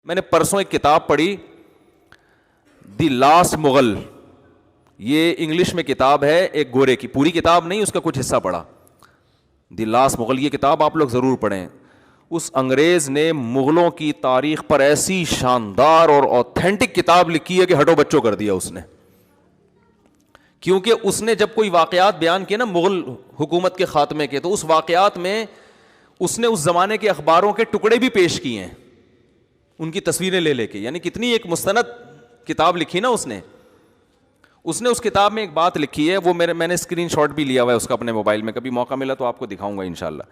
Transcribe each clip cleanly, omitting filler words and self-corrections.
میں نے پرسوں ایک کتاب پڑھی, دی لاسٹ مغل, یہ انگلش میں کتاب ہے, ایک گورے کی, پوری کتاب نہیں, اس کا کچھ حصہ پڑھا. دی لاسٹ مغل, یہ کتاب آپ لوگ ضرور پڑھیں. اس انگریز نے مغلوں کی تاریخ پر ایسی شاندار اور اوتھینٹک کتاب لکھی ہے کہ ہٹو بچوں کر دیا اس نے. کیونکہ اس نے جب کوئی واقعات بیان کیے نا مغل حکومت کے خاتمے کے, تو اس واقعات میں اس نے اس زمانے کے اخباروں کے ٹکڑے بھی پیش کیے ہیں, ان کی تصویریں لے لے کے. یعنی کتنی ایک مستند کتاب لکھی نا اس نے. اس کتاب میں ایک بات لکھی ہے, وہ میں نے اسکرین شاٹ بھی لیا ہوا ہے اس کا اپنے موبائل میں, کبھی موقع ملا تو آپ کو دکھاؤں گا انشاءاللہ,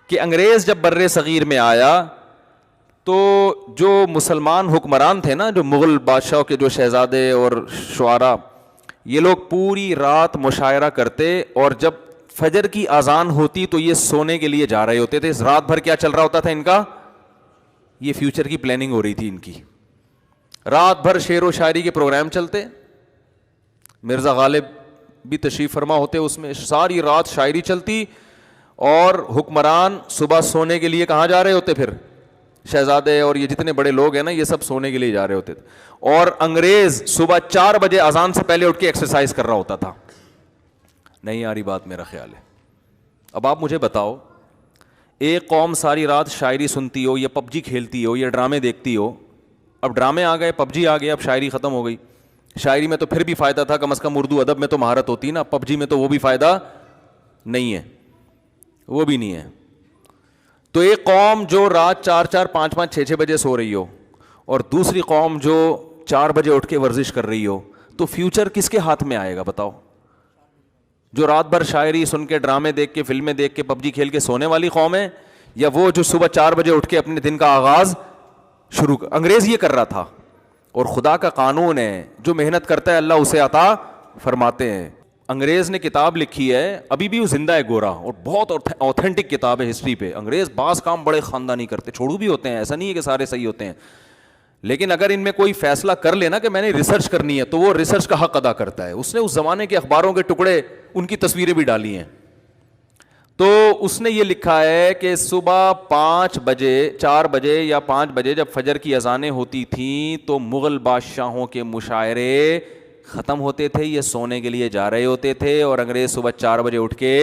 کہ انگریز جب بر صغیر میں آیا تو جو مسلمان حکمران تھے نا, جو مغل بادشاہوں کے جو شہزادے اور شعراء, یہ لوگ پوری رات مشاعرہ کرتے, اور جب فجر کی اذان ہوتی تو یہ سونے کے لیے جا رہے ہوتے تھے. رات بھر کیا چل رہا ہوتا تھا ان کا, یہ فیوچر کی پلاننگ ہو رہی تھی ان کی. رات بھر شعر و شاعری کے پروگرام چلتے, مرزا غالب بھی تشریف فرما ہوتے اس میں, ساری رات شاعری چلتی, اور حکمران صبح سونے کے لیے کہاں جا رہے ہوتے, پھر شہزادے اور یہ جتنے بڑے لوگ ہیں نا, یہ سب سونے کے لیے جا رہے ہوتے تھے. اور انگریز صبح 4 بجے اذان سے پہلے اٹھ کے ایکسرسائز کر رہا ہوتا تھا. نہیں آ رہی بات, میرا خیال ہے. اب آپ مجھے بتاؤ, ایک قوم ساری رات شاعری سنتی ہو, یا پب جی کھیلتی ہو, یا ڈرامے دیکھتی ہو. اب ڈرامے آ گئے, پب جی آ گیا, اب شاعری ختم ہو گئی. شاعری میں تو پھر بھی فائدہ تھا, کم از کم اردو ادب میں تو مہارت ہوتی نا. پب جی میں تو وہ بھی فائدہ نہیں ہے, وہ بھی نہیں ہے. تو ایک قوم جو رات 4 5 6 بجے سو رہی ہو, اور دوسری قوم جو 4 بجے اٹھ کے ورزش کر رہی ہو, تو فیوچر کس کے ہاتھ میں آئے گا بتاؤ؟ جو رات بھر شاعری سن کے, ڈرامے دیکھ کے, فلمیں دیکھ کے, پب جی کھیل کے سونے والی قوم ہے, یا وہ جو صبح 4 بجے اٹھ کے اپنے دن کا آغاز شروع انگریز یہ کر رہا تھا. اور خدا کا قانون ہے, جو محنت کرتا ہے اللہ اسے عطا فرماتے ہیں. انگریز نے کتاب لکھی ہے, ابھی بھی وہ زندہ ہے, گورا, اور بہت اوتھینٹک کتاب ہے ہسٹری پہ. انگریز بعض کام بڑے خاندانی کرتے, چھوڑو بھی ہوتے ہیں, ایسا نہیں ہے کہ سارے صحیح ہوتے ہیں, لیکن اگر ان میں کوئی فیصلہ کر لینا کہ میں نے ریسرچ کرنی ہے, تو وہ ریسرچ کا حق ادا کرتا ہے. اس نے اس زمانے کے اخباروں کے ٹکڑے, ان کی تصویریں بھی ڈالی ہیں. تو اس نے یہ لکھا ہے کہ صبح 4 بجے یا 5 بجے جب فجر کی اذانیں ہوتی تھیں تو مغل بادشاہوں کے مشاعرے ختم ہوتے تھے, یہ سونے کے لیے جا رہے ہوتے تھے, اور انگریز صبح 4 بجے اٹھ کے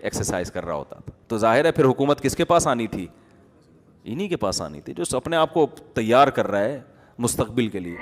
ایکسرسائز کر رہا ہوتا تھا. تو ظاہر ہے پھر حکومت کس کے پاس آنی تھی؟ انہی کے پاس آنی تھی, جو اپنے آپ کو تیار کر رہا ہے مستقبل کے لیے.